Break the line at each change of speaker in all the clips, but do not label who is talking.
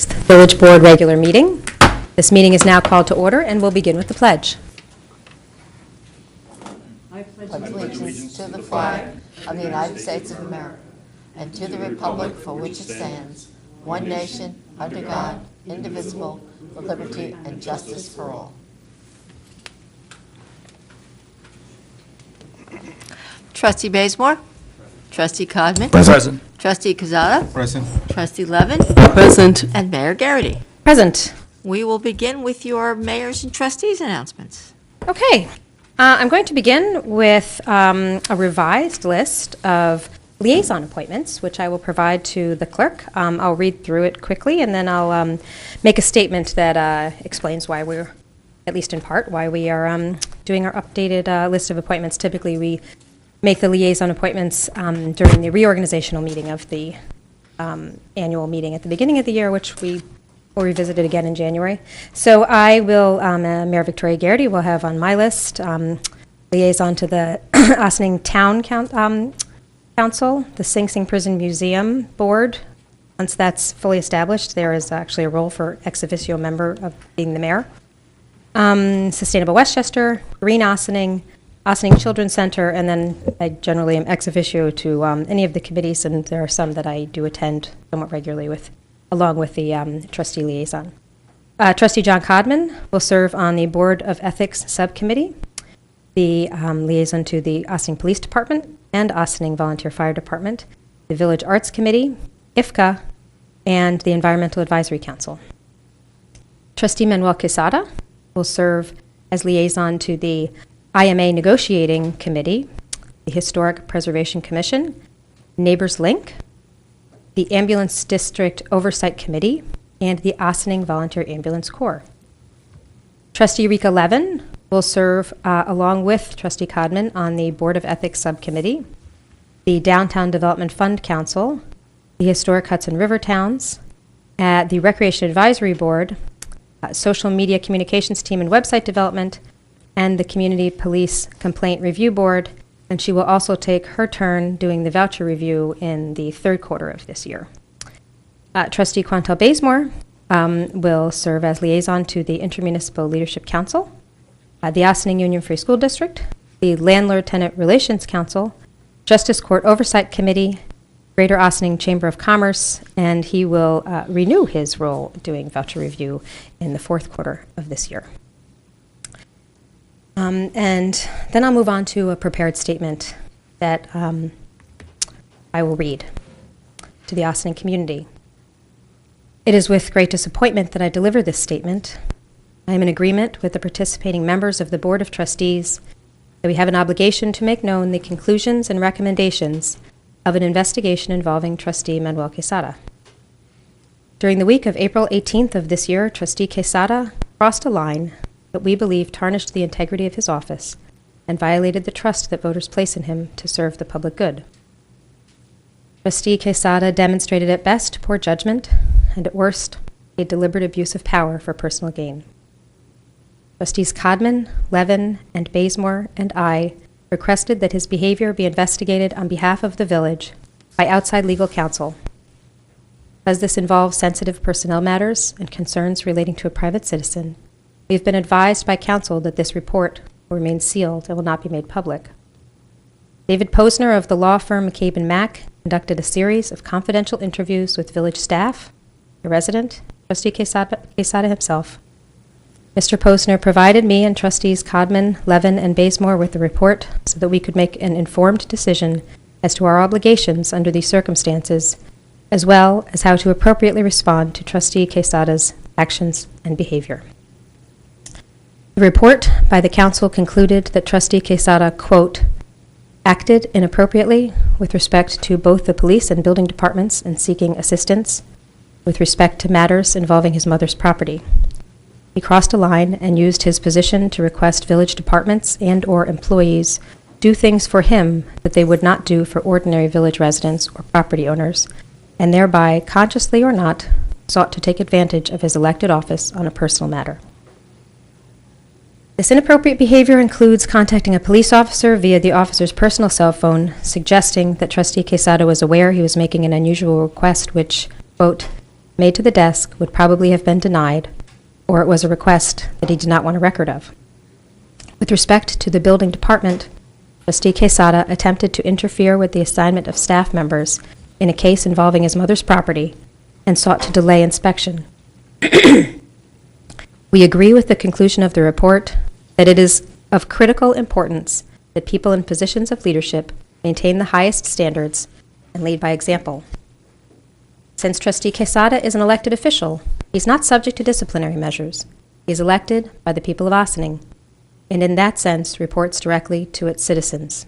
Village Board regular meeting. This meeting is now called to order and we'll begin with the pledge.
I pledge allegiance to the flag of the United States of America and to the republic for which it stands, one nation, under God, indivisible, with liberty and justice for all. Trustee Bazemore? Trustee Codman?
Present.
Trustee Quezada?
Present.
Trustee Levin?
Present.
And Mayor Garrity.
Present.
We will begin with your mayors and trustees announcements.
Okay. I'm going to begin with a revised list of liaison appointments, which I will provide to the clerk. I'll read through it quickly, and then I'll make a statement that explains why we're, at least in part, why we are doing our updated list of appointments. Typically, we make the liaison appointments during the reorganizational meeting of the annual meeting at the beginning of the year, which we will revisit it again in January. So I will, Mayor Victoria Garrity will have on my list liaison to the Ossining Town Council, the Sing Sing Prison Museum Board. Once that's fully established, there is actually a role for ex officio member of being the mayor. Sustainable Westchester, Green Ossining, Ossining Children's Center, and then I generally am ex officio to any of the committees, and there are some that I do attend somewhat regularly with, along with the trustee liaison. Trustee John Codman will serve on the Board of Ethics Subcommittee, the liaison to the Ossining Police Department and Ossining Volunteer Fire Department, the Village Arts Committee, IFCA, and the Environmental Advisory Council. Trustee Manuel Quesada will serve as liaison to the IMA Negotiating Committee, the Historic Preservation Commission, Neighbors Link, the Ambulance District Oversight Committee, and the Ossining Volunteer Ambulance Corps. Trustee Rika Levin will serve along with Trustee Codman on the Board of Ethics Subcommittee, the Downtown Development Fund Council, the Historic Hudson River Towns, the Recreation Advisory Board, Social Media Communications Team and Website Development, and the Community Police Complaint Review Board, and she will also take her turn doing the voucher review in the third quarter of this year. Trustee Quantel Bazemore will serve as liaison to the Intermunicipal Leadership Council, the Ossining Union Free School District, the Landlord-Tenant Relations Council, Justice Court Oversight Committee, Greater Ossining Chamber of Commerce, and he will renew his role doing voucher review in the fourth quarter of this year. And then I'll move on to a prepared statement that I will read to the Ossining community. It is with great disappointment that I deliver this statement. I am in agreement with the participating members of the Board of Trustees that we have an obligation to make known the conclusions and recommendations of an investigation involving Trustee Manuel Quesada. During the week of April 18th of this year, Trustee Quesada crossed a line that we believe tarnished the integrity of his office and violated the trust that voters place in him to serve the public good. Trustee Quesada demonstrated at best poor judgment and at worst a deliberate abuse of power for personal gain. Trustees Codman, Levin, and Bazemore and I requested that his behavior be investigated on behalf of the village by outside legal counsel. As this involves sensitive personnel matters and concerns relating to a private citizen, we have been advised by counsel that this report will remain sealed and will not be made public. David Posner of the law firm McCabe & Mack conducted a series of confidential interviews with village staff, the resident, Trustee Quesada himself. Mr. Posner provided me and Trustees Codman, Levin, and Bazemore with the report so that we could make an informed decision as to our obligations under these circumstances, as well as how to appropriately respond to Trustee Quesada's actions and behavior. The report by the council concluded that Trustee Quesada, quote, acted inappropriately with respect to both the police and building departments in seeking assistance with respect to matters involving his mother's property. He crossed a line and used his position to request village departments and or employees do things for him that they would not do for ordinary village residents or property owners, and thereby, consciously or not, sought to take advantage of his elected office on a personal matter. This inappropriate behavior includes contacting a police officer via the officer's personal cell phone, suggesting that Trustee Quesada was aware he was making an unusual request which, quote, made to the desk would probably have been denied, or it was a request that he did not want a record of. With respect to the building department, Trustee Quesada attempted to interfere with the assignment of staff members in a case involving his mother's property and sought to delay inspection. We agree with the conclusion of the report that it is of critical importance that people in positions of leadership maintain the highest standards and lead by example. Since Trustee Quesada is an elected official, he's not subject to disciplinary measures. He is elected by the people of Ossining, and in that sense reports directly to its citizens.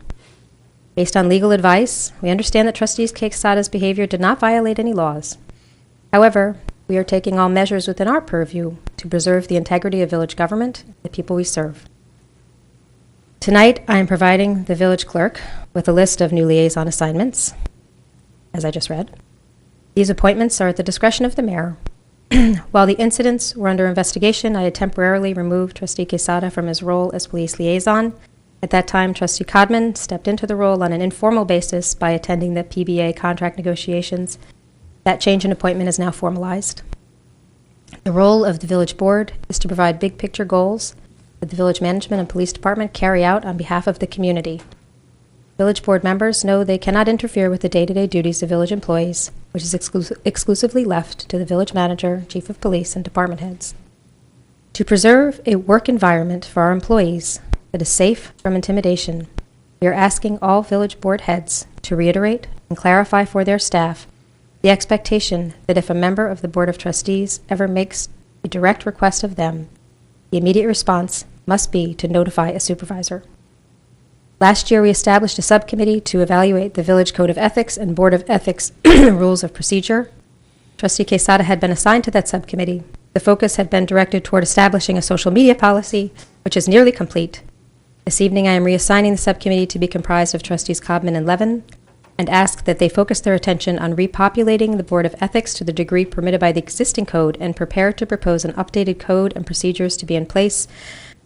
Based on legal advice, we understand that Trustee Quesada's behavior did not violate any laws. However, we are taking all measures within our purview to preserve the integrity of village government and the people we serve. Tonight, I am providing the village clerk with a list of new liaison assignments, as I just read. These appointments are at the discretion of the mayor. While the incidents were under investigation, I had temporarily removed Trustee Quesada from his role as police liaison. At that time, Trustee Codman stepped into the role on an informal basis by attending the PBA contract negotiations. That change in appointment is now formalized. The role of the village board is to provide big picture goals that the village management and police department carry out on behalf of the community. Village board members know they cannot interfere with the day-to-day duties of village employees, which is exclusively left to the village manager, chief of police, and department heads. To preserve a work environment for our employees that is safe from intimidation, we are asking all village board heads to reiterate and clarify for their staff the expectation that if a member of the Board of Trustees ever makes a direct request of them, the immediate response must be to notify a supervisor. Last year, we established a subcommittee to evaluate the Village Code of Ethics and Board of Ethics rules of procedure. Trustee Quesada had been assigned to that subcommittee. The focus had been directed toward establishing a social media policy, which is nearly complete. This evening, I am reassigning the subcommittee to be comprised of Trustees Codman and Levin, and ask that they focus their attention on repopulating the Board of Ethics to the degree permitted by the existing code and prepare to propose an updated code and procedures to be in place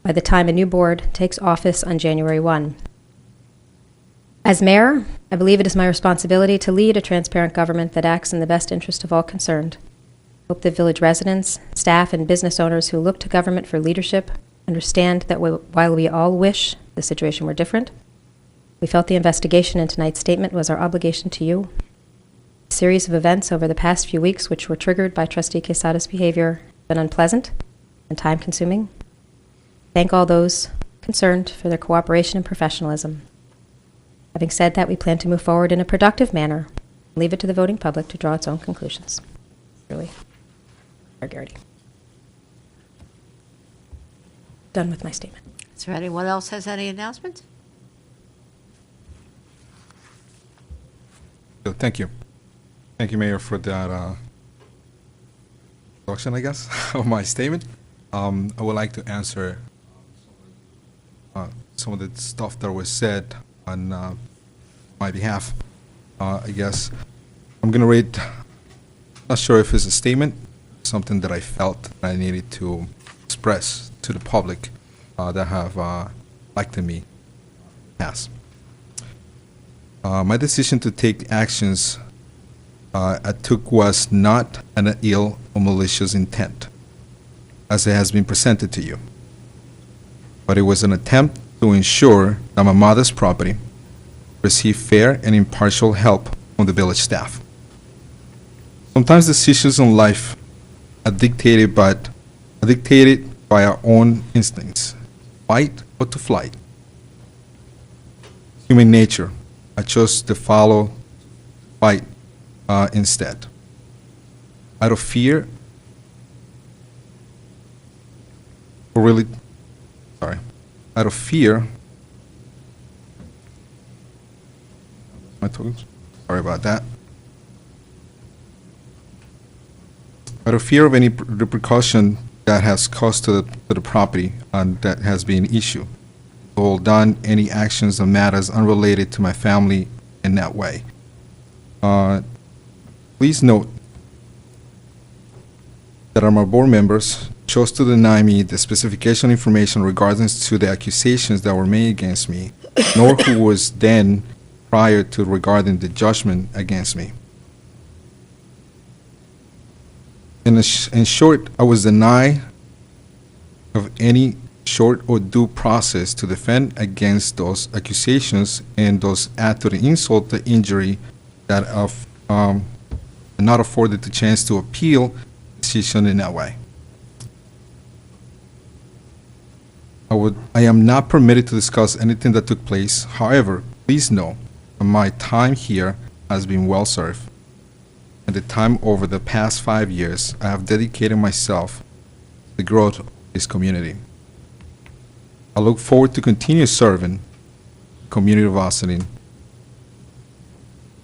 by the time a new board takes office on January 1. As mayor, I believe it is my responsibility to lead a transparent government that acts in the best interest of all concerned. I hope that village residents, staff, and business owners who look to government for leadership understand that while we all wish the situation were different, we felt the investigation in tonight's statement was our obligation to you. A series of events over the past few weeks which were triggered by Trustee Quesada's behavior have been unpleasant and time-consuming. Thank all those concerned for their cooperation and professionalism. Having said that, we plan to move forward in a productive manner and leave it to the voting public to draw its own conclusions. Really, Mayor Garrity. Done with my statement.
Is there anyone else has any announcements?
Thank you. Thank you, Mayor, for that introduction, I guess, of my statement. I would like to answer some of the stuff that was said on my behalf. I guess I'm going to read, not sure if it's a statement, something that I felt I needed to express to the public that have elected me in the past. My decision to take actions I took was not an ill or malicious intent, as it has been presented to you, but it was an attempt to ensure that my mother's property received fair and impartial help from the village staff. Sometimes decisions in life are dictated by our own instincts, fight or to flight. Human nature. I chose to follow fight instead. Out of fear, out of fear, sorry about that. Out of fear of any repercussion that has caused to the property and that has been issued, hold on any actions or matters unrelated to my family in that way. Please note that our board members chose to deny me the specification information regarding to the accusations that were made against me, nor who was then prior to regarding the judgment against me. in short, I was denied of any short or due process to defend against those accusations, and those add to the insult, the injury that of not afforded the chance to appeal the decision in that way. I am not permitted to discuss anything that took place. However, please know that my time here has been well served. And the time over the past 5 years, I have dedicated myself to the growth of this community. I look forward to continue serving the community of Austin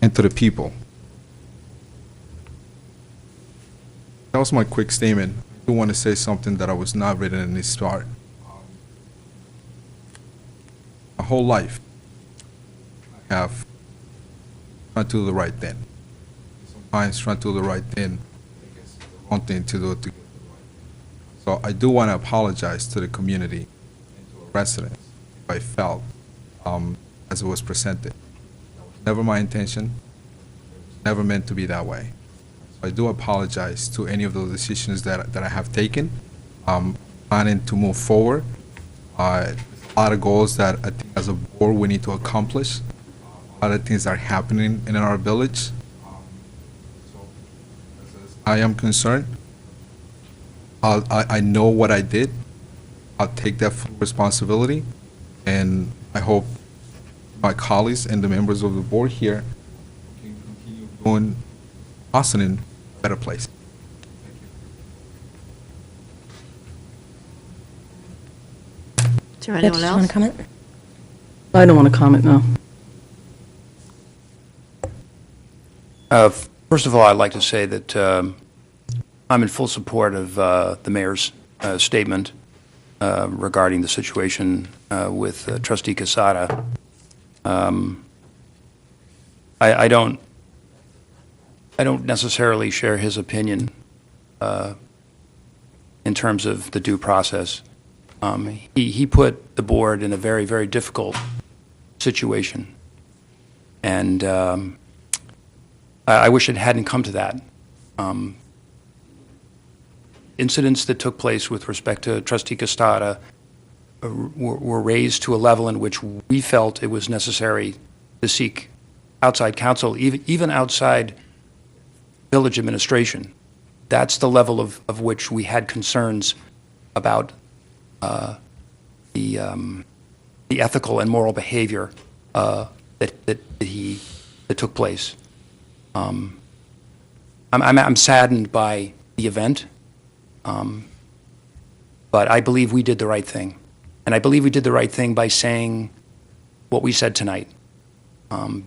and to the people. That was my quick statement. I do want to say something that I was not written in this start. My whole life, I have tried to do the right thing. Sometimes trying to do the right thing, one thing to do it to. So I do want to apologize to the community and to our residents if I felt as it was presented. That was never my intention. It was never meant to be that way. So I do apologize to any of those decisions that I have taken. Planning to move forward. A lot of goals that I think as a board we need to accomplish. A lot of things are happening in our village. So as I am concerned, I know what I did. I'll take that full responsibility, and I hope my colleagues and the members of the board here can continue doing Austin in a better place.
Is there
Rich,
anyone
do you want
else?
to comment?
I don't want to comment, no.
First of all, I'd like to say that I'm in full support of the mayor's statement regarding the situation with Trustee Quesada. I don't necessarily share his opinion in terms of the due process. He put the board in a very, very difficult situation, and I wish it hadn't come to that. Incidents that took place with respect to Trustee Quesada were raised to a level in which we felt it was necessary to seek outside counsel, even outside village administration. That's the level of which we had concerns about the ethical and moral behavior that took place. I'm saddened by the event, but I believe we did the right thing. And I believe we did the right thing by saying what we said tonight.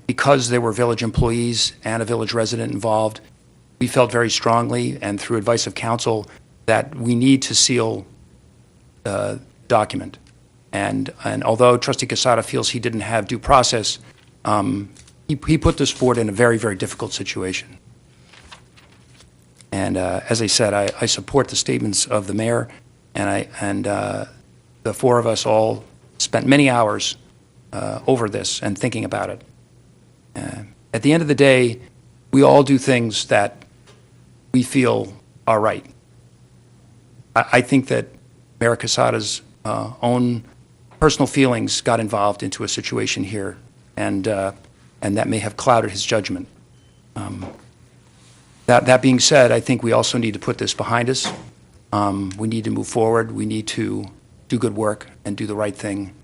Because there were village employees and a village resident involved, we felt very strongly, and through advice of counsel, that we need to seal the document. And although Trustee Quesada feels he didn't have due process, he put this board in a very, very difficult situation. And as I said, I support the statements of the mayor, and the four of us all spent many hours over this and thinking about it. At the end of the day, we all do things that we feel are right. I think that Mayor Quesada's own personal feelings got involved into a situation here, and that may have clouded his judgment. That being said, I think we also need to put this behind us. We need to move forward. We need to do good work and do the right thing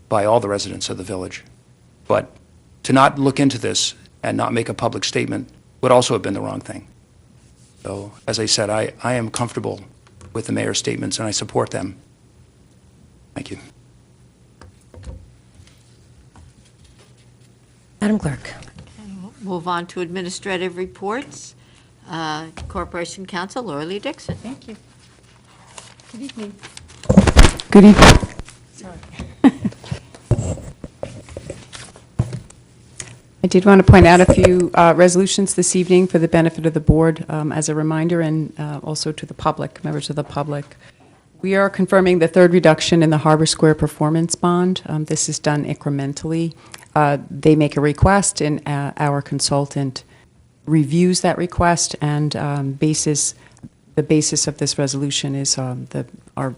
by all the residents of the village. But to not look into this and not make a public statement would also have been the wrong thing. So, as I said, I am comfortable with the mayor's statements, and I support them. Thank you.
Madam Clerk.
Okay, we'll move on to administrative reports. Corporation Counsel, Laura Lee Dixon.
Thank you. Good evening.
Good evening. I did want to point out a few resolutions this evening for the benefit of the board as a reminder, and also to the public, members of the public. We are confirming the third reduction in the Harbor Square performance bond. This is done incrementally. They make a request, and our consultant reviews that request and bases the basis of this resolution is our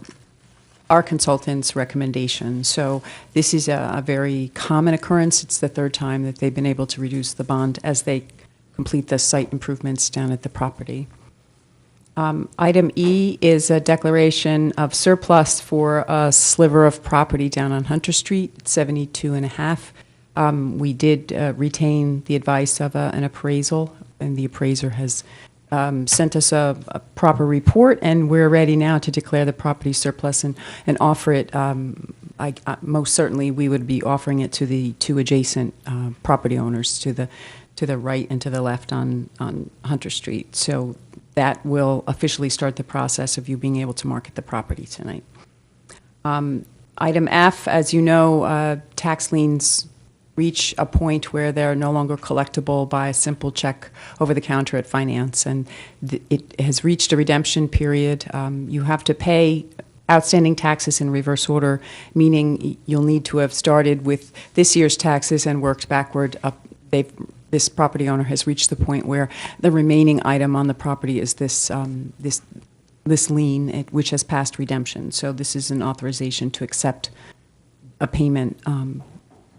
consultant's recommendation. So this is a very common occurrence. It's the third time that they've been able to reduce the bond as they complete the site improvements down at the property. Item E is a declaration of surplus for a sliver of property down on Hunter Street, 72 and a half. We did retain the advice of an appraisal, and the appraiser has sent us a proper report, and we're ready now to declare the property surplus and offer it. Most certainly, we would be offering it to the two adjacent property owners to the right and to the left on Hunter Street. So that will officially start the process of you being able to market the property tonight. Item F, as you know, tax liens reach a point where they're no longer collectible by a simple check over the counter at finance, and it has reached a redemption period. You have to pay outstanding taxes in reverse order, meaning you'll need to have started with this year's taxes and worked backward up. This property owner has reached the point where the remaining item on the property is this lien, which has passed redemption. So this is an authorization to accept a payment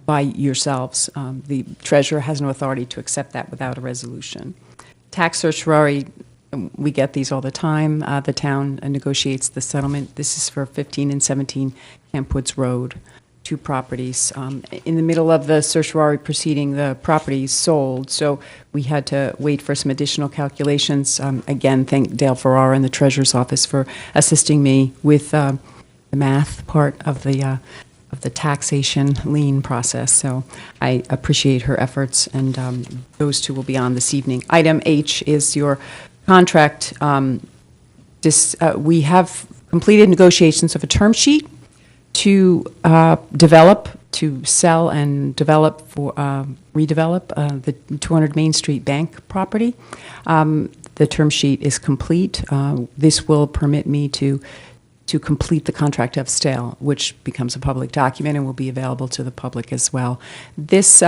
by yourselves. The treasurer has no authority to accept that without a resolution. Tax certiorari, we get these all the time. The town negotiates the settlement. This is for 15 and 17 Camp Woods Road, two properties. In the middle of the certiorari proceeding, the property sold, so we had to wait for some additional calculations. Again, thank Dale Farrar and the treasurer's office for assisting me with the math part of the taxation lien process. So I appreciate her efforts, and those two will be on this evening. Item H is your contract. We have completed negotiations of a term sheet to sell and redevelop the 200 Main Street Bank property. The term sheet is complete. This will permit me to complete the contract of sale, which becomes a public document and will be available to the public as well. This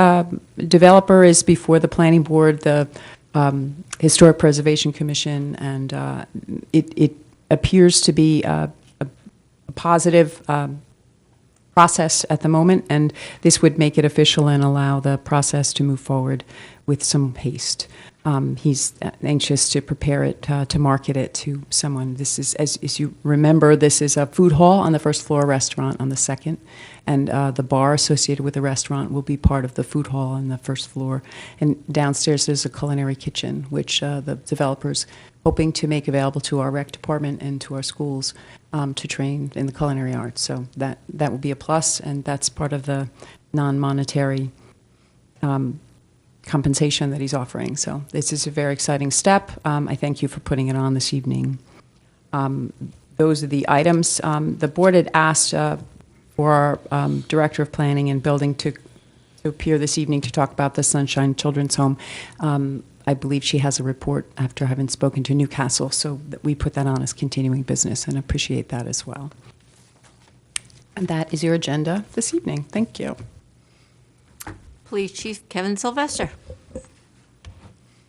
developer is before the Planning Board, the Historic Preservation Commission, and it appears to be a positive process at the moment, and this would make it official and allow the process to move forward with some haste. He's anxious to prepare it, to market it to someone. This is, as you remember, this is a food hall on the first floor, restaurant on the second, and the bar associated with the restaurant will be part of the food hall on the first floor. And downstairs there's a culinary kitchen, which the developer's hoping to make available to our rec department and to our schools to train in the culinary arts. So that will be a plus, and that's part of the non-monetary compensation that he's offering. So this is a very exciting step. I thank you for putting it on this evening. Those are the items. The board had asked for our Director of Planning and Building to appear this evening to talk about the Sunshine Children's Home. I believe she has a report after having spoken to Newcastle, so that we put that on as continuing business, and appreciate that as well. And that is your agenda this evening. Thank you.
Police Chief Kevin Sylvester.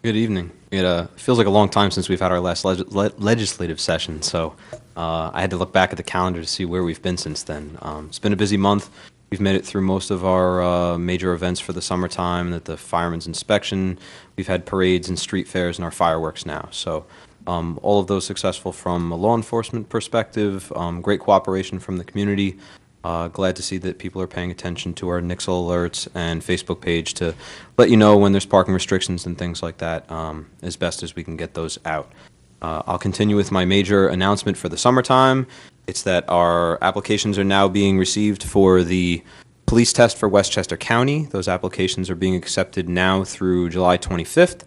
Good evening. It feels like a long time since we've had our last legislative session, so I had to look back at the calendar to see where we've been since then. It's been a busy month. We've made it through most of our major events for the summertime, at the fireman's inspection. We've had parades and street fairs and our fireworks now. So all of those successful from a law enforcement perspective, great cooperation from the community. Glad to see that people are paying attention to our Nixle alerts and Facebook page to let you know when there's parking restrictions and things like that, as best as we can get those out. I'll continue with my major announcement for the summertime. It's that our applications are now being received for the police test for Westchester County. Those applications are being accepted now through July 25th.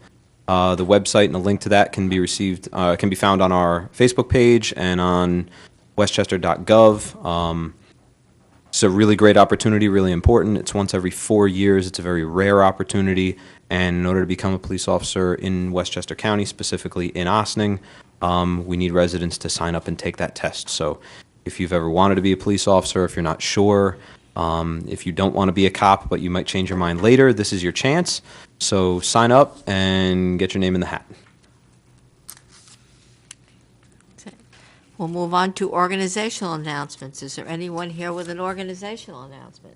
The website and a link to that can be found on our Facebook page and on westchester.gov. It's a really great opportunity, really important. It's once every 4 years. It's a very rare opportunity. And in order to become a police officer in Westchester County, specifically in Ossining, we need residents to sign up and take that test. So if you've ever wanted to be a police officer, if you're not sure, if you don't want to be a cop but you might change your mind later, this is your chance. So sign up and get your name in the hat.
We'll move on to organizational announcements. Is there anyone here with an organizational announcement?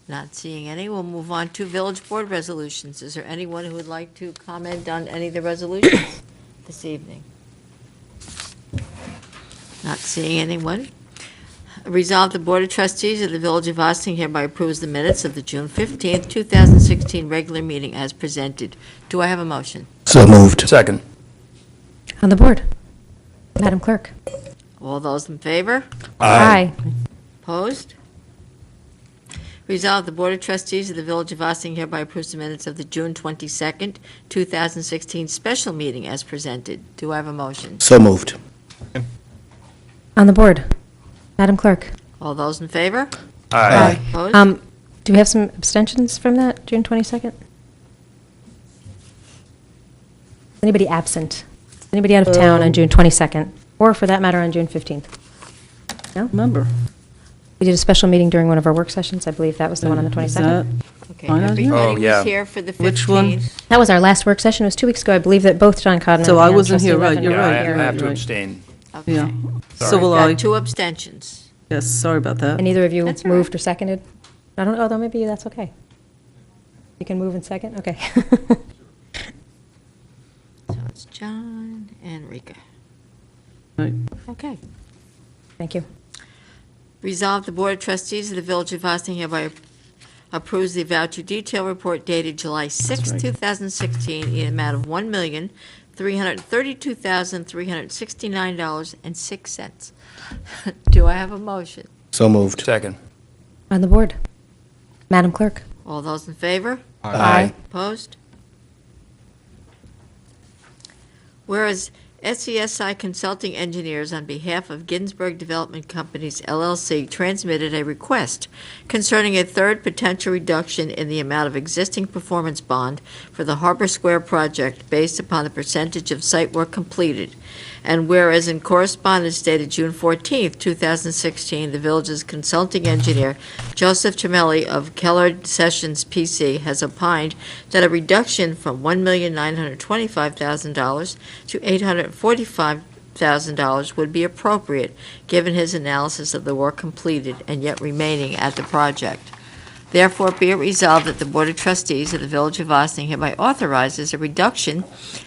Not seeing any. We'll move on to village board resolutions. Is there anyone who would like to comment on any of the resolutions this evening? Not seeing anyone. Resolved, the Board of Trustees of the Village of Austin hereby approves the minutes of the June 15th, 2016 regular meeting as presented. Do I have a motion?
So moved.
Second.
On the board. Madam Clerk.
All those in favor?
Aye.
Opposed? Resolved, the Board of Trustees of the Village of Austin hereby approves the minutes of the June 22nd, 2016 special meeting as presented. Do I have a motion?
So moved.
On the board. Madam Clerk.
All those in favor?
Aye.
Opposed?
Do we have some abstentions from that, June 22nd? Anybody absent? Anybody out of town on June 22nd? Or for that matter, on June 15th? No?
Remember.
We did a special meeting during one of our work sessions. I believe that was the one on the
Is
22nd.
Okay,
Fine on here?
Oh,
everybody
yeah.
was here for the 15th.
Which one?
That was our last work session. It was 2 weeks ago. I believe that both John Codman
So
and
I wasn't
Trustee
here, right,
Levin
you're
were
Yeah,
right,
I
here.
have to
right.
abstain.
Okay.
Yeah.
Sorry.
So will
Got
I.
2 abstentions.
Yes, sorry about that.
And neither of you
That's all
moved
right.
or seconded? I don't know, though, maybe that's okay. You can move and second? Okay.
So it's John and Rika.
Right.
Okay.
Thank you.
Resolved, the Board of Trustees of the Village of Austin hereby approves the voucher detail report dated July 6,
right.
2016, in the amount of $1,332,369.06. Do I have a motion?
So moved.
Second.
On the board. Madam Clerk.
All those in favor?
Aye.
Opposed? Whereas SESI Consulting Engineers, on behalf of Ginsberg Development Companies, LLC, transmitted a request concerning a third potential reduction in the amount of existing performance bond for the Harbor Square project based upon the percentage of site work completed. And whereas in correspondence dated June 14th, 2016, the village's consulting engineer, Joseph Tramelli of Keller Sessions PC, has opined that a reduction from $1,925,000 to $845,000 would be appropriate, given his analysis of the work completed and yet remaining at the project. Therefore, be it resolved that the Board of Trustees of the Village of Austin hereby authorizes a reduction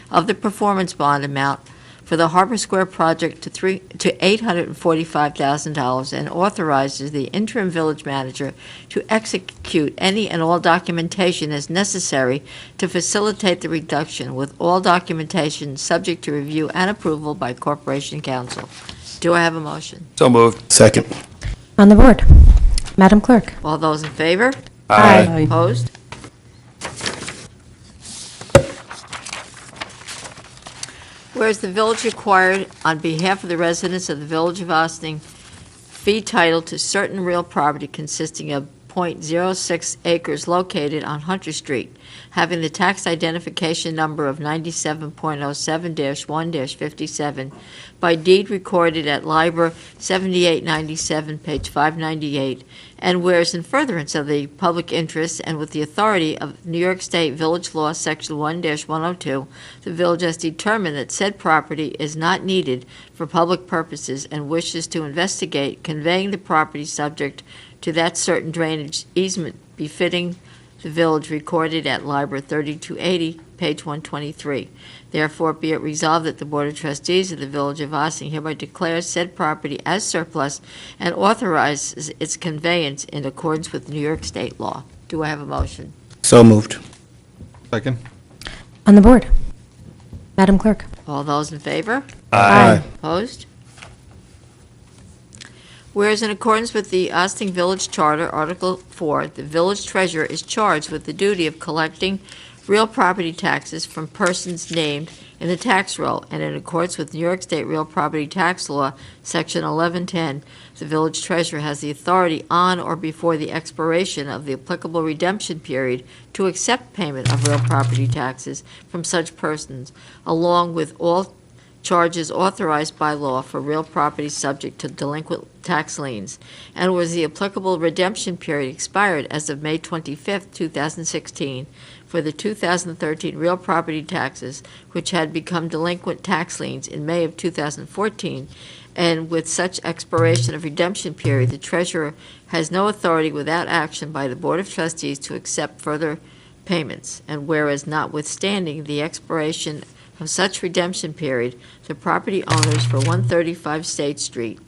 of the performance bond amount for the Harbor Square project to $845,000 and authorizes the interim village manager to execute any and all documentation as necessary to facilitate the reduction, with all documentation subject to review and approval by Corporation Council. Do I have a motion?
So moved.
Second.
On the board. Madam Clerk.
All those in favor?
Aye.
Opposed? Whereas the village required, on behalf of the residents of the Village of Austin, fee title to certain real property consisting of .06 acres located on Hunter Street, having the tax identification number of 97.07-1-57, by deed recorded at Liber 7897, page 598, and whereas in furtherance of the public interest and with the authority of New York State Village Law, Section 1-102, the village has determined that said property is not needed for public purposes and wishes to investigate conveying the property subject to that certain drainage easement befitting the village recorded at Liber 3280, page 123. Therefore, be it resolved that the Board of Trustees of the Village of Austin hereby declares said property as surplus and authorizes its conveyance in accordance with New York State law. Do I have a motion?
So moved.
Second.
On the board. Madam Clerk.
All those in favor?
Aye.
Opposed? Whereas in accordance with the Austin Village Charter, Article 4, the village treasurer is charged with the duty of collecting real property taxes from persons named in the tax roll, and in accordance with New York State Real Property Tax Law, Section 1110, the village treasurer has the authority on or before the expiration of the applicable redemption period to accept payment of real property taxes from such persons, along with all charges authorized by law for real property subject to delinquent tax liens, and whereas the applicable redemption period expired as of May 25, 2016, for the 2013 real property taxes which had become delinquent tax liens in May of 2014, and with such expiration of redemption period, the treasurer has no authority without action by the Board of Trustees to accept further payments. And whereas notwithstanding the expiration of such redemption period, the property owners for 135 State Street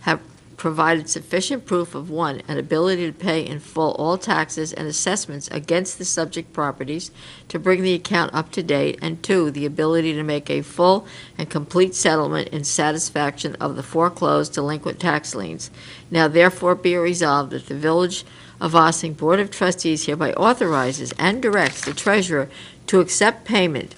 have provided sufficient proof of, one, an ability to pay in full all taxes and assessments against the subject properties to bring the account up to date, and two, the ability to make a full and complete settlement in satisfaction of the foreclosed delinquent tax liens. Now therefore be it resolved that the Village of Ossining Board of Trustees hereby authorizes and directs the treasurer to accept payment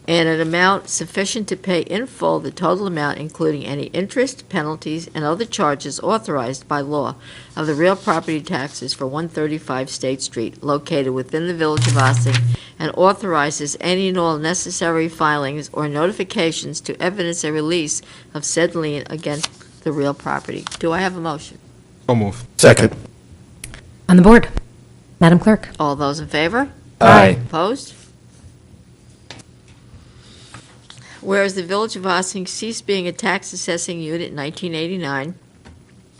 and an amount sufficient to pay in full the total amount, including any interest, penalties, and other charges authorized by law of the real property taxes for 135 State Street, located within the Village of Ossining, and authorizes any and all necessary filings or notifications to evidence a release of said lien against the real property. Do I have a motion?
So moved.
Second.
On the board, Madam Clerk.
All those in favor?
Aye.
Opposed? Whereas the Village of Ossining ceased being a tax assessing unit in 1989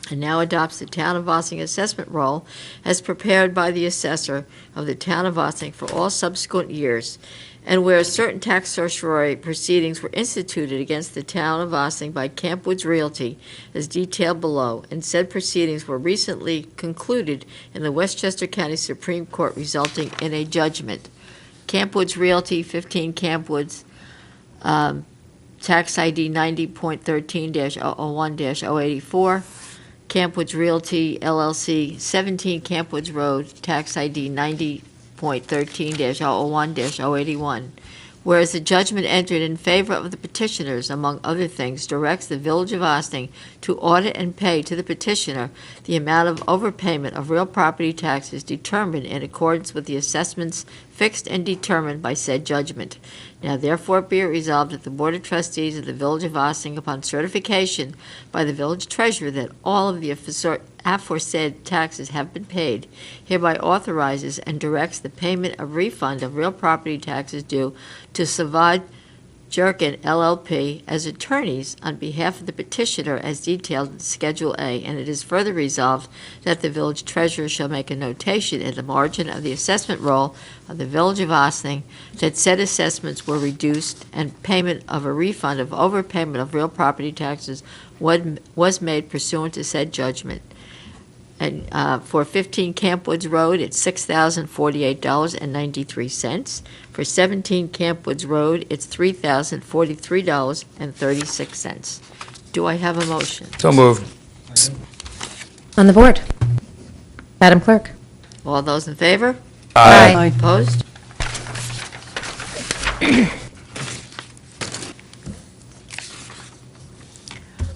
and now adopts the Town of Ossining assessment roll as prepared by the assessor of the Town of Ossining for all subsequent years, and whereas certain tax certiorari proceedings were instituted against the Town of Ossining by Campwoods Realty as detailed below, and said proceedings were recently concluded in the Westchester County Supreme Court resulting in a judgment. Campwoods Realty, 15 Campwoods, tax ID 90.13-001-084, Campwoods Realty LLC, 17 Campwoods Road, tax ID 90.13-001-081. Whereas the judgment entered in favor of the petitioners, among other things, directs the Village of Ossining to audit and pay to the petitioner the amount of overpayment of real property taxes determined in accordance with the assessments fixed and determined by said judgment. Now therefore be it resolved that the Board of Trustees of the Village of Ossining, upon certification by the village treasurer that all of the aforesaid taxes have been paid, hereby authorizes and directs the payment of refund of real property taxes due to Savad Jerkin LLP as attorneys on behalf of the petitioner as detailed in Schedule A, and it is further resolved that the village treasurer shall make a notation in the margin of the assessment roll of the Village of Ossining that said assessments were reduced and payment of a refund of overpayment of real property taxes was made pursuant to said judgment. And for 15 Campwoods Road, it's $6,048.93. For 17 Campwoods Road, it's $3,043.36. Do I have a motion?
So moved.
On the board, Madam Clerk.
All those in favor?
Aye.
Opposed?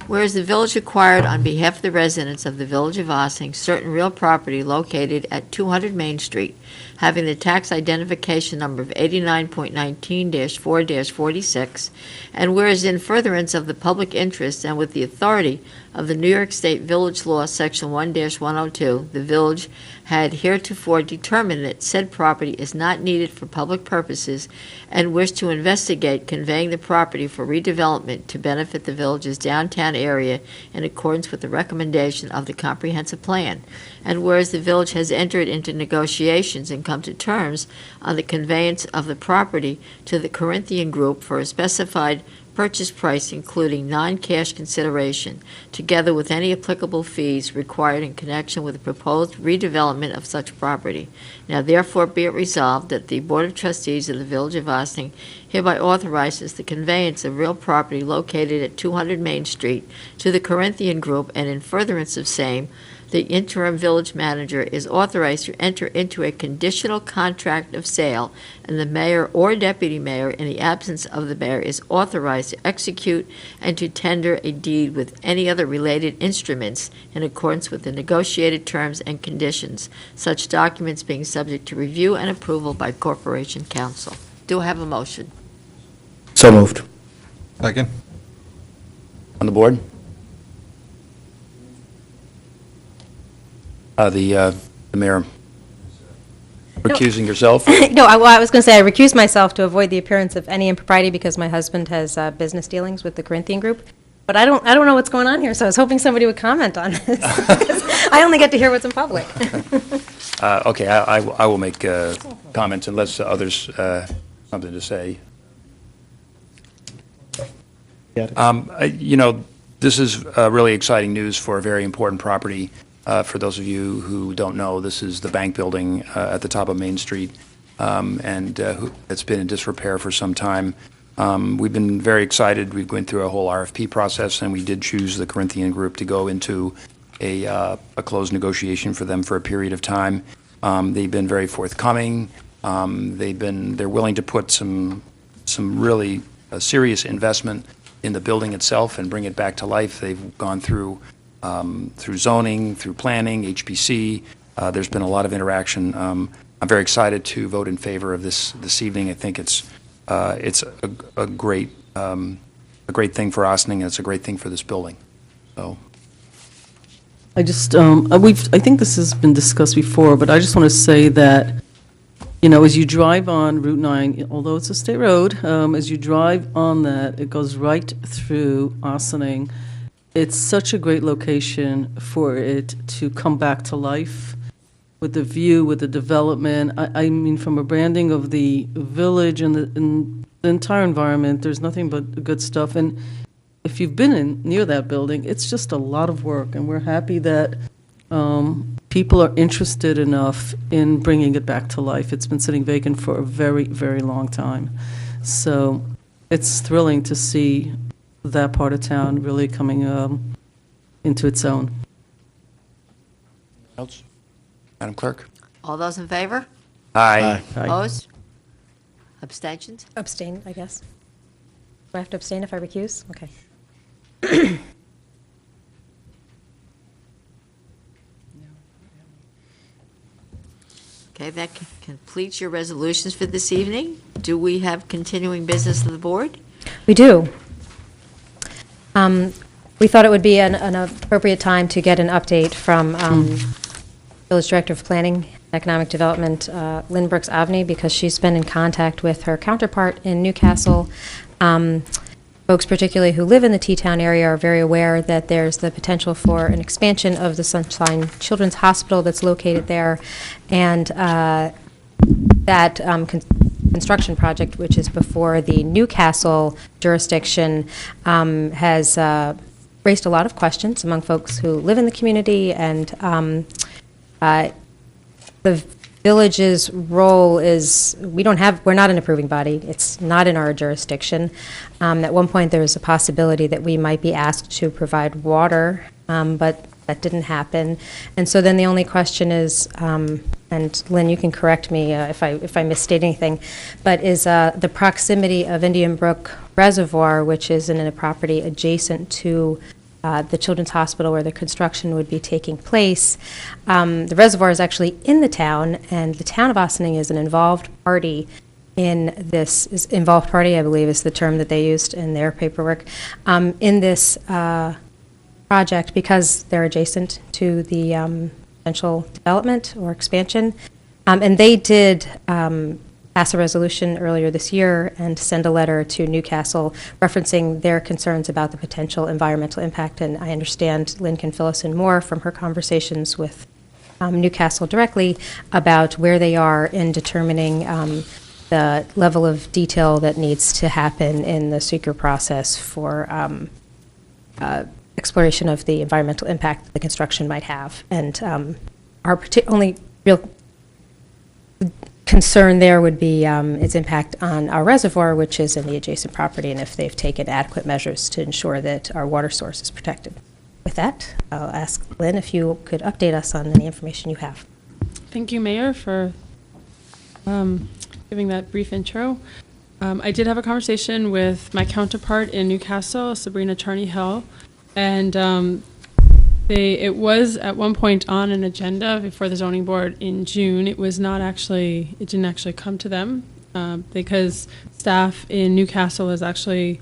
Whereas the village acquired on behalf of the residents of the Village of Ossining certain real property located at 200 Main Street, having the tax identification number of 89.19-4-46, and whereas in furtherance of the public interest and with the authority of the New York State Village Law, Section 1-102, the village had heretofore determined that said property is not needed for public purposes and wished to investigate conveying the property for redevelopment to benefit the village's downtown area in accordance with the recommendation of the comprehensive plan. And whereas the village has entered into negotiations and come to terms on the conveyance of the property to the Corinthian Group for a specified purchase price including non-cash consideration, together with any applicable fees required in connection with the proposed redevelopment of such property. Now therefore be it resolved that the Board of Trustees of the Village of Ossining hereby authorizes the conveyance of real property located at 200 Main Street to the Corinthian Group, and in furtherance of same, the interim village manager is authorized to enter into a conditional contract of sale, and the mayor or deputy mayor, in the absence of the mayor, is authorized to execute and to tender a deed with any other related instruments in accordance with the negotiated terms and conditions, such documents being subject to review and approval by Corporation Council. Do I have a motion?
So moved.
Second.
on the board? The mayor recusing yourself?
No, I was going to say I recused myself to avoid the appearance of any impropriety because my husband has business dealings with the Corinthian Group. But I don't know what's going on here, so I was hoping somebody would comment on this. Because I only get to hear what's in public.
Okay, I will make comments unless others have something to say. This is really exciting news for a very important property. For those of you who don't know, this is the bank building at the top of Main Street, and it's been in disrepair for some time. We've been very excited. We've gone through a whole RFP process, and we did choose the Corinthian Group to go into a closed negotiation for them for a period of time. They've been very forthcoming. They're willing to put some really serious investment in the building itself and bring it back to life. They've gone through zoning, through planning, HPC. There's been a lot of interaction. I'm very excited to vote in favor of this evening. I think it's a great thing for Ossining, and it's a great thing for this building. So.
I just, I think this has been discussed before, but I just want to say that, as you drive on Route 9, although it's a state road, as you drive on that, it goes right through Ossining. It's such a great location for it to come back to life with the view, with the development. I mean, from a branding of the village and the entire environment, there's nothing but good stuff. And if you've been near that building, it's just a lot of work, and we're happy that people are interested enough in bringing it back to life. It's been sitting vacant for a very, very long time. So it's thrilling to see that part of town really coming into its own.
Else? Madam Clerk?
All those in favor?
Aye.
Opposed? Abstentions?
Abstain, I guess. Do I have to abstain if I recuse? Okay.
Okay, that completes your resolutions for this evening. Do we have continuing business of the board?
We do. We thought it would be an appropriate time to get an update from Village Director of Planning, Economic Development, Lynn Brooks Avni, because she's been in contact with her counterpart in Newcastle. Folks particularly who live in the T-Town area are very aware that there's the potential for an expansion of the Sunshine Children's Hospital that's located there, and that construction project, which is before the Newcastle jurisdiction, has raised a lot of questions among folks who live in the community, and the village's role is, we're not an approving body. It's not in our jurisdiction. At one point, there was a possibility that we might be asked to provide water, but that didn't happen. And so then the only question is, and Lynn, you can correct me if I misstate anything, but is the proximity of Indian Brook Reservoir, which is in a property adjacent to the Children's Hospital where the construction would be taking place. The reservoir is actually in the town, and the town of Ossining is an involved party in this. Involved party, I believe, is the term that they used in their paperwork, in this project, because they're adjacent to the potential development or expansion. And they did pass a resolution earlier this year and send a letter to Newcastle referencing their concerns about the potential environmental impact. And I understand Lynn can fill us in more from her conversations with Newcastle directly about where they are in determining the level of detail that needs to happen in the seeker process for exploration of the environmental impact that the construction might have. And our only real concern there would be its impact on our reservoir, which is in the adjacent property, and if they've taken adequate measures to ensure that our water source is protected. With that, I'll ask Lynn if you could update us on any information you have.
Thank you, Mayor, for giving that brief intro. I did have a conversation with my counterpart in Newcastle, Sabrina Charney-Hill, and it was at one point on an agenda before the zoning board in June. It didn't actually come to them because staff in Newcastle is actually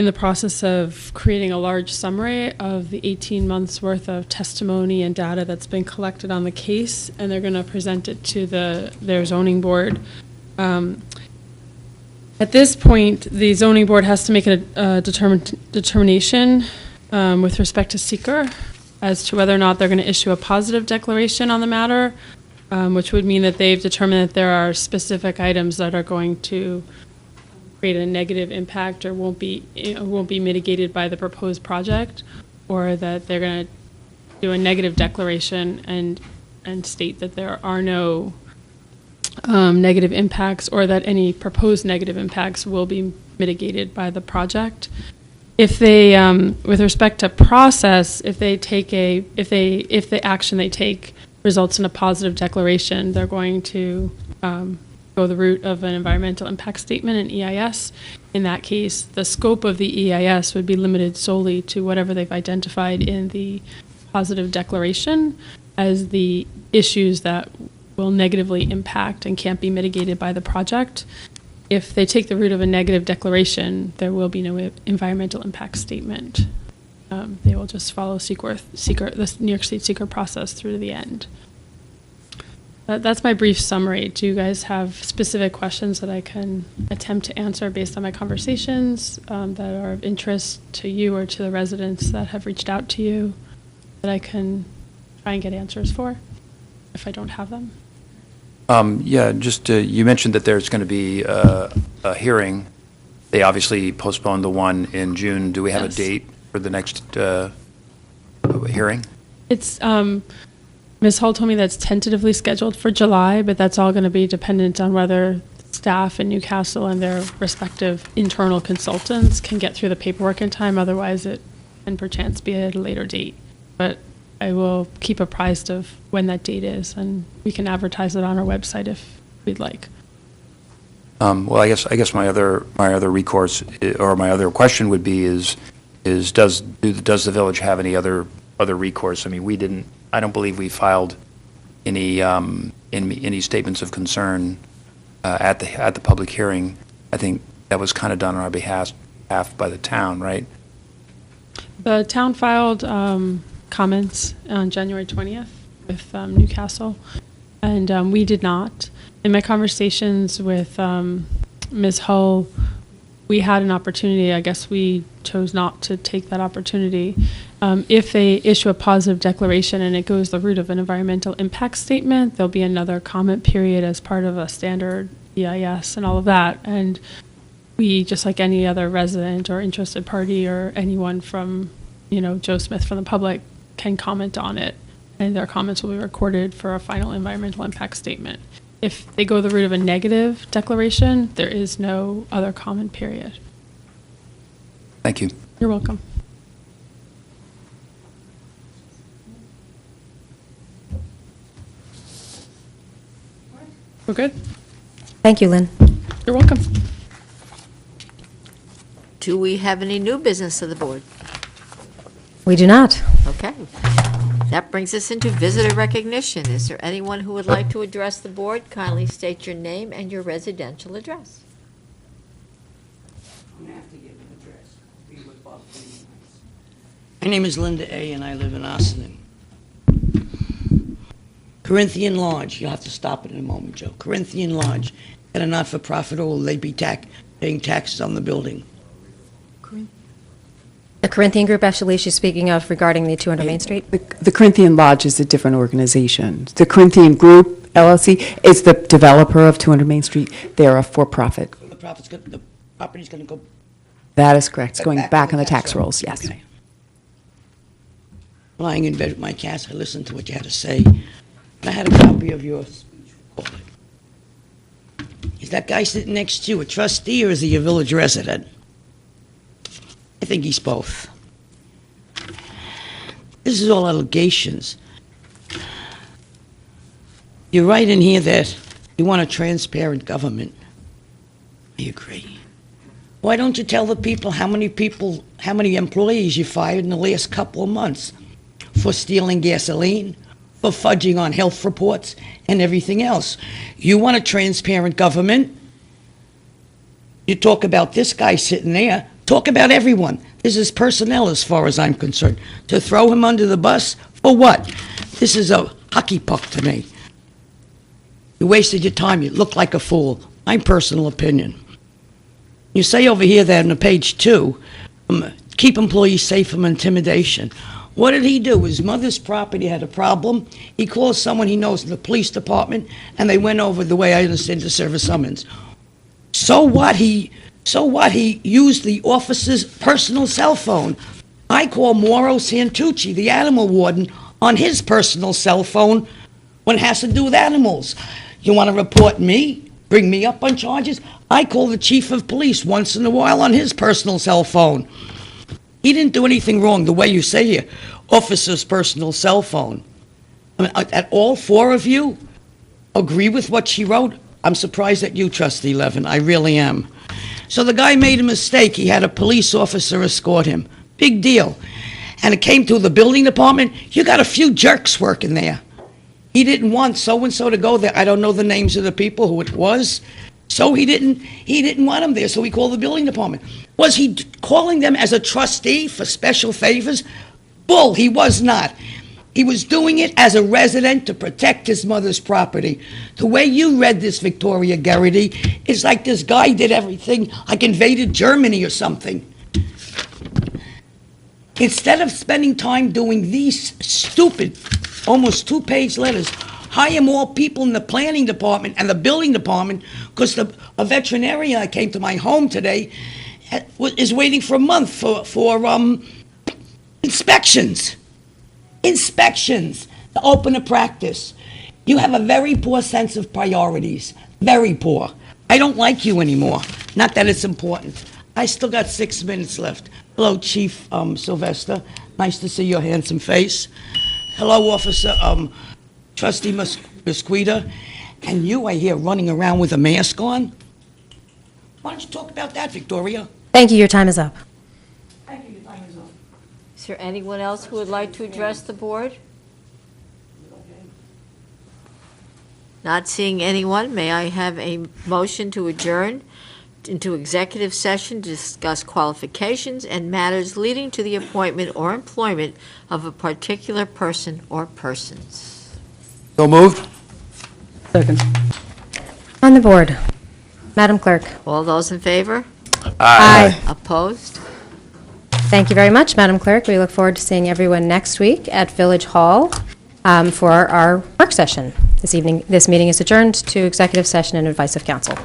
in the process of creating a large summary of the 18 months worth of testimony and data that's been collected on the case, and they're going to present it to their zoning board. At this point, the zoning board has to make a determination with respect to seeker as to whether or not they're going to issue a positive declaration on the matter, which would mean that they've determined that there are specific items that are going to create a negative impact or won't be mitigated by the proposed project, or that they're going to do a negative declaration and state that there are no negative impacts, or that any proposed negative impacts will be mitigated by the project. If they, with respect to process, if the action they take results in a positive declaration, they're going to go the route of an environmental impact statement, an EIS. In that case, the scope of the EIS would be limited solely to whatever they've identified in the positive declaration as the issues that will negatively impact and can't be mitigated by the project. If they take the route of a negative declaration, there will be no environmental impact statement. They will just follow the New York State SEQR process through to the end. That's my brief summary. Do you guys have specific questions that I can attempt to answer based on my conversations that are of interest to you or to the residents that have reached out to you that I can try and get answers for if I don't have them?
Yeah, just you mentioned that there's going to be a hearing. They obviously postponed the one in June. Do we have a date for the next hearing?
It's Ms. Hull told me that's tentatively scheduled for July, but that's all going to be dependent on whether staff in Newcastle and their respective internal consultants can get through the paperwork in time. Otherwise, it can perchance be at a later date. But I will keep apprised of when that date is, and we can advertise it on our website if we'd like.
Well, I guess my other recourse or my other question would be is does the village have any other recourse? I mean, I don't believe we filed any statements of concern at the public hearing. I think that was kind of done on our behalf by the town, right?
The town filed comments on January 20th with Newcastle, and we did not. In my conversations with Ms. Hull, we had an opportunity. I guess we chose not to take that opportunity. If they issue a positive declaration and it goes the route of an environmental impact statement, there'll be another comment period as part of a standard EIS and all of that. And we, just like any other resident or interested party or anyone from, Joe Smith from the public, can comment on it, and their comments will be recorded for a final environmental impact statement. If they go the route of a negative declaration, there is no other comment period.
Thank you.
You're welcome. We're good?
Thank you, Lynn.
You're welcome.
Do we have any new business of the board?
We do not.
Okay. That brings us into visitor recognition. Is there anyone who would like to address the board? Kindly state your name and your residential address.
My name is Linda A., and I live in Ossining. Corinthian Lodge, you'll have to stop it in a moment, Joe. Corinthian Lodge, and a not-for-profit, or will they be paying taxes on the building?
The Corinthian Group, actually, she's speaking of regarding the 200 Main Street.
The Corinthian Lodge is a different organization. The Corinthian Group, LLC, is the developer of 200 Main Street. They're a for-profit.
The property's going to go...
That is correct. It's going back on the tax
roll.
rolls, yes.
Okay. Lying in bed with my cats, I listened to what you had to say. I had a copy of your speech. Is that guy sitting next to you a trustee, or is he a village resident? I think he's both. This is all allegations. You write in here that you want a transparent government. I agree. Why don't you tell the people how many employees you fired in the last couple of months for stealing gasoline, for fudging on health reports, and everything else? You want a transparent government. You talk about this guy sitting there talk about everyone. This is personnel as far as I'm concerned. To throw him under the bus, for what? This is a hockey puck to me. You wasted your time. You look like a fool. My personal opinion. You say over here that on page 2, keep employees safe from intimidation. What did he do? His mother's property had a problem. He called someone he knows in the police department, and they went over, the way I understand, to serve a summons. So what? He used the officer's personal cell phone. I call Mauro Santucci, the animal warden, on his personal cell phone when it has to do with animals. You want to report me? Bring me up on charges? I call the chief of police once in a while on his personal cell phone. He didn't do anything wrong, the way you say here, officer's personal cell phone. I mean, at all 4 of you agree with what she wrote? I'm surprised at you, Trustee Levin. I really am. So the guy made a mistake. He had a police officer escort him. Big deal. And it came to the building department. You got a few jerks working there. He didn't want so-and-so to go there. I don't know the names of the people who it was. So he didn't want him there, so he called the building department. Was he calling them as a trustee for special favors? Bull, he was not. He was doing it as a resident to protect his mother's property. The way you read this, Victoria Garrity, is like this guy did everything, like invaded Germany or something. Instead of spending time doing these stupid, almost 2-page letters, hire more people in the planning department and the building department, because a veterinarian that came to my home today is waiting for a month for inspections. Inspections to open a practice. You have a very poor sense of priorities. Very poor. I don't like you anymore. Not that it's important. I still got 6 minutes left. Hello, Chief Sylvester. Nice to see your handsome face. Hello, Officer Trustee Mosqueda. And you, I hear, running around with a mask on. Why don't you talk about that, Victoria?
Thank you. Your time is up.
Thank you. Your time is up.
Is there anyone else who would like to address the board? Not seeing anyone, may I have a motion to adjourn into executive session to discuss qualifications and matters leading to the appointment or employment of a particular person or persons?
So moved.
Second.
On the board, Madam Clerk.
All those in favor?
Aye.
Opposed?
Thank you very much, Madam Clerk. We look forward to seeing everyone next week at Village Hall for our work session this evening. This meeting is adjourned to executive session and advice of counsel.